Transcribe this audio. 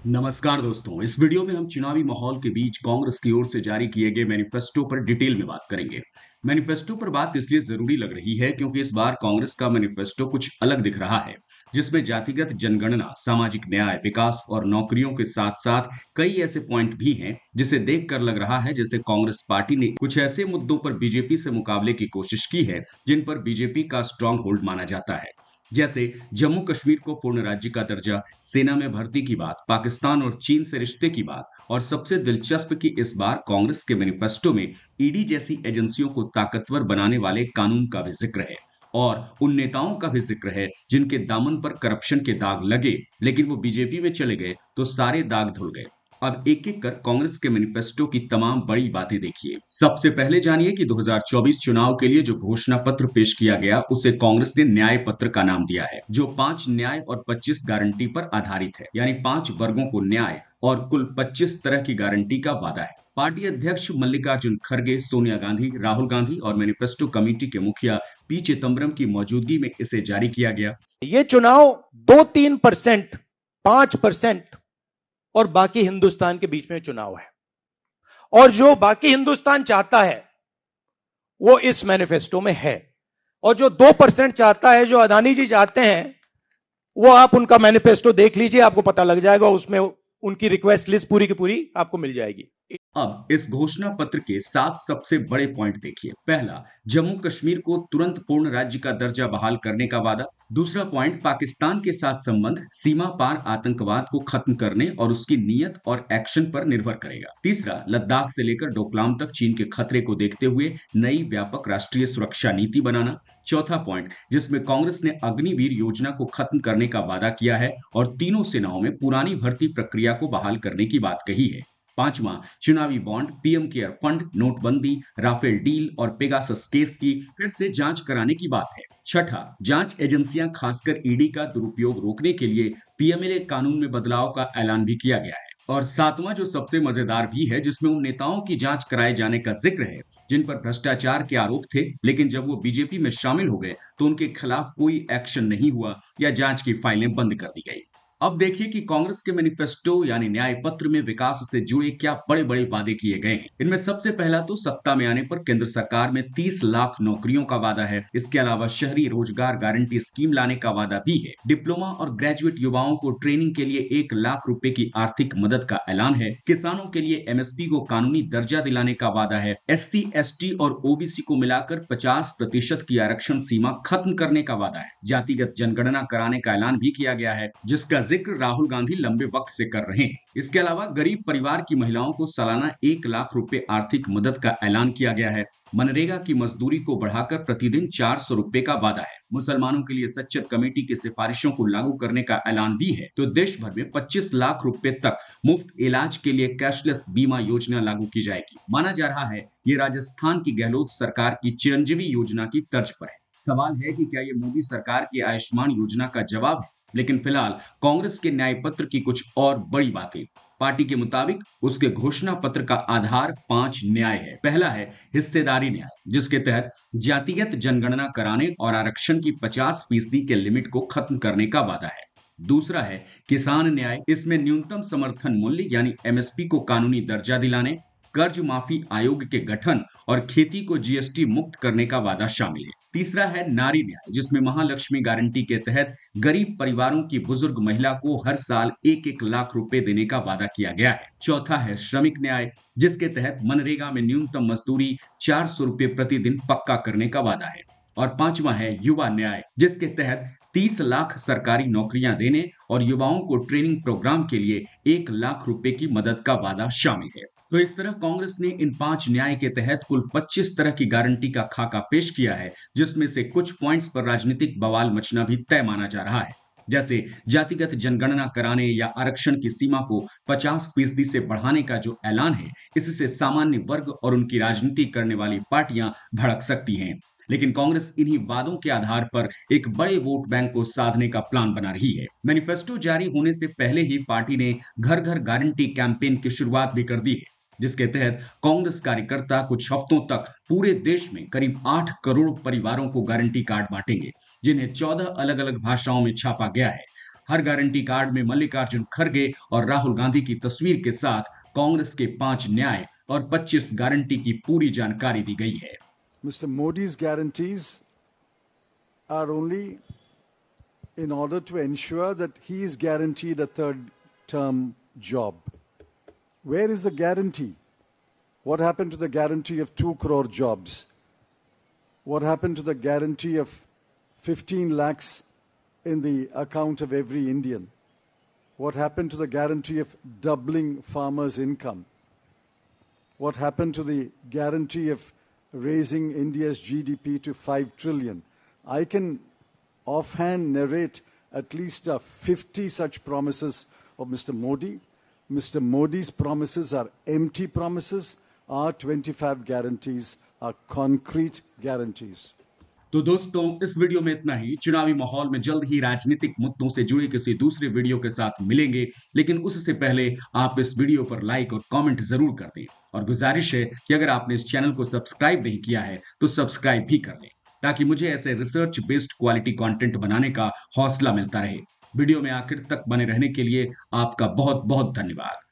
नमस्कार दोस्तों, इस वीडियो में हम चुनावी माहौल के बीच कांग्रेस की ओर से जारी किए गए मैनिफेस्टो पर डिटेल में बात करेंगे। मैनिफेस्टो पर बात इसलिए जरूरी लग रही है क्योंकि इस बार कांग्रेस का मैनिफेस्टो कुछ अलग दिख रहा है, जिसमें जातिगत जनगणना, सामाजिक न्याय, विकास और नौकरियों के साथ-साथ कई ऐसे पॉइंट भी हैं, जिसे देखकर लग रहा है जैसे कांग्रेस पार्टी ने कुछ ऐसे मुद्दों पर बीजेपी से मुकाबले की कोशिश की है, जिन पर बीजेपी का स्ट्रांग होल्ड माना जाता है। जैसे जम्मू कश्मीर को पूर्ण राज्य का दर्जा, सेना में भर्ती की बात, पाकिस्तान और चीन से रिश्ते की बात, और सबसे दिलचस्प कि इस बार कांग्रेस के मैनिफेस्टो में ईडी जैसी एजेंसियों को ताकतवर बनाने वाले कानून का भी जिक्र है और उन नेताओं का भी जिक्र है जिनके दामन पर करप्शन के दाग लगे, लेकिन वो बीजेपी में चले गए तो सारे दाग धुल गए। अब एक एक कर कांग्रेस के मैनिफेस्टो की तमाम बड़ी बातें देखिए। सबसे पहले जानिए कि 2024 चुनाव के लिए जो घोषणा पत्र पेश किया गया उसे कांग्रेस ने न्याय पत्र का नाम दिया है, जो 5 न्याय और 25 गारंटी पर आधारित है, यानी 5 वर्गों को न्याय और कुल 25 तरह की गारंटी का वादा है। पार्टी अध्यक्ष मल्लिकार्जुन खड़गे, सोनिया गांधी, राहुल गांधी और मैनिफेस्टो कमेटी के मुखिया पी चिदम्बरम की मौजूदगी में इसे जारी किया गया। ये चुनाव 2-3%, 5% और बाकी हिंदुस्तान के बीच में चुनाव है, और जो बाकी हिंदुस्तान चाहता है वो इस मैनिफेस्टो में है, और जो 2% चाहता है, जो अदानी जी चाहते हैं, वो आप उनका मैनिफेस्टो देख लीजिए, आपको पता लग जाएगा। उसमें उनकी रिक्वेस्ट लिस्ट पूरी की पूरी आपको मिल जाएगी। अब इस घोषणा पत्र के 7 सबसे बड़े पॉइंट देखिए। पहला, जम्मू कश्मीर को तुरंत पूर्ण राज्य का दर्जा बहाल करने का वादा। दूसरा पॉइंट, पाकिस्तान के साथ संबंध सीमा पार आतंकवाद को खत्म करने और उसकी नीयत और एक्शन पर निर्भर करेगा। तीसरा, लद्दाख से लेकर डोकलाम तक चीन के खतरे को देखते हुए नई व्यापक राष्ट्रीय सुरक्षा नीति बनाना। चौथा पॉइंट, जिसमें कांग्रेस ने अग्निवीर योजना को खत्म करने का वादा किया है और तीनों सेनाओं में पुरानी भर्ती प्रक्रिया को बहाल करने की बात कही है। पांचवा, चुनावी बॉन्ड, पीएम केयर फंड, नोटबंदी, राफेल डील और पेगासस केस की फिर से जांच कराने की बात है। छठा, जांच एजेंसियां खासकर ईडी का दुरुपयोग रोकने के लिए पीएमएलए कानून में बदलाव का ऐलान भी किया गया है। और सातवां, जो सबसे मजेदार भी है, जिसमें उन नेताओं की जांच कराए जाने का जिक्र है जिन पर भ्रष्टाचार के आरोप थे, लेकिन जब वो बीजेपी में शामिल हो गए तो उनके खिलाफ कोई एक्शन नहीं हुआ या जांच की फाइलें बंद कर दी गई। अब देखिए कि कांग्रेस के मैनिफेस्टो यानी न्याय पत्र में विकास से जुड़े क्या बड़े बड़े वादे किए गए हैं। इनमें सबसे पहला तो सत्ता में आने पर केंद्र सरकार में 30 लाख नौकरियों का वादा है। इसके अलावा शहरी रोजगार गारंटी स्कीम लाने का वादा भी है। डिप्लोमा और ग्रेजुएट युवाओं को ट्रेनिंग के लिए 1 लाख रुपए की आर्थिक मदद का ऐलान है। किसानों के लिए एमएसपी को कानूनी दर्जा दिलाने का वादा है। एससी, एसटी और ओबीसी को मिलाकर 50% की आरक्षण सीमा खत्म करने का वादा है। जातिगत जनगणना कराने का ऐलान भी किया गया है, जिसका जिक्र राहुल गांधी लंबे वक्त से कर रहे हैं। इसके अलावा गरीब परिवार की महिलाओं को सालाना 1 लाख रुपए आर्थिक मदद का ऐलान किया गया है। मनरेगा की मजदूरी को बढ़ाकर प्रतिदिन 400 रुपए का वादा है। मुसलमानों के लिए सच्चर कमेटी की सिफारिशों को लागू करने का ऐलान भी है। तो देश भर में 25 लाख रुपए तक मुफ्त इलाज के लिए कैशलेस बीमा योजना लागू की जाएगी। माना जा रहा है ये राजस्थान की गहलोत सरकार की चिरंजीवी योजना की तर्ज पर है। सवाल है कि क्या ये मोदी सरकार की आयुष्मान योजना का जवाब है? लेकिन फिलहाल कांग्रेस के न्याय पत्र की कुछ और बड़ी बातें। पार्टी के मुताबिक उसके घोषणा पत्र का आधार 5 न्याय है। पहला है हिस्सेदारी न्याय, जिसके तहत जातिगत जनगणना कराने और आरक्षण की 50% के लिमिट को खत्म करने का वादा है। दूसरा है किसान न्याय, इसमें न्यूनतम समर्थन मूल्य यानी एमएसपी को कानूनी दर्जा दिलाने, कर्ज माफी आयोग के गठन और खेती को जीएसटी मुक्त करने का वादा शामिल है। तीसरा है नारी न्याय, जिसमें महालक्ष्मी गारंटी के तहत गरीब परिवारों की बुजुर्ग महिला को हर साल 1-1 लाख रुपए देने का वादा किया गया है। चौथा है श्रमिक न्याय, जिसके तहत मनरेगा में न्यूनतम मजदूरी 400 रुपए प्रतिदिन पक्का करने का वादा है। और पांचवा है युवा न्याय, जिसके तहत 30 लाख सरकारी नौकरियां देने और युवाओं को ट्रेनिंग प्रोग्राम के लिए 1 लाख रुपए की मदद का वादा शामिल है। तो इस तरह कांग्रेस ने इन 5 न्याय के तहत कुल 25 तरह की गारंटी का खाका पेश किया है, जिसमें से कुछ पॉइंट्स पर राजनीतिक बवाल मचना भी तय माना जा रहा है। जैसे जातिगत जनगणना कराने या आरक्षण की सीमा को 50% से बढ़ाने का जो ऐलान है, इससे सामान्य वर्ग और उनकी राजनीति करने वाली पार्टियां भड़क सकती हैं। लेकिन कांग्रेस इन्हीं वादों के आधार पर एक बड़े वोट बैंक को साधने का प्लान बना रही है। मैनिफेस्टो जारी होने से पहले ही पार्टी ने घर घर गारंटी कैंपेन की शुरुआत भी कर दी है, जिसके तहत कांग्रेस कार्यकर्ता कुछ हफ्तों तक पूरे देश में करीब 8 करोड़ परिवारों को गारंटी कार्ड बांटेंगे, जिन्हें 14 अलग अलग भाषाओं में छापा गया है। हर गारंटी कार्ड में मल्लिकार्जुन खड़गे और राहुल गांधी की तस्वीर के साथ कांग्रेस के 5 न्याय और 25 गारंटी की पूरी जानकारी दी गई है। Mr. Modi's guarantees are only in order to ensure that he is guaranteed a third term job. Where is the guarantee? What happened to the guarantee of 2 crore jobs? What happened to the guarantee of 15 lakhs in the account of every Indian? What happened to the guarantee of doubling farmers' income? What happened to the guarantee of raising India's GDP to 5 trillion? I can offhand narrate at least 50 such promises of Mr. Modi. Mr. Modi's promises are empty promises. Our 25 guarantees are concrete guarantees. तो दोस्तों, इस video में इतना ही। चुनावी माहौल में जल्द ही राजनीतिक मुद्दों से जुड़े किसी दूसरे वीडियो के साथ मिलेंगे, लेकिन उससे पहले आप इस वीडियो पर लाइक और कमेंट जरूर कर दें। और गुजारिश है कि अगर आपने इस चैनल को सब्सक्राइब नहीं किया है तो सब्सक्राइब भी कर लें, ताकि मुझे ऐसे रिसर्च बेस्ड क्वालिटी कंटेंट बनाने का हौसला मिलता रहे। वीडियो में आखिर तक बने रहने के लिए आपका बहुत बहुत धन्यवाद।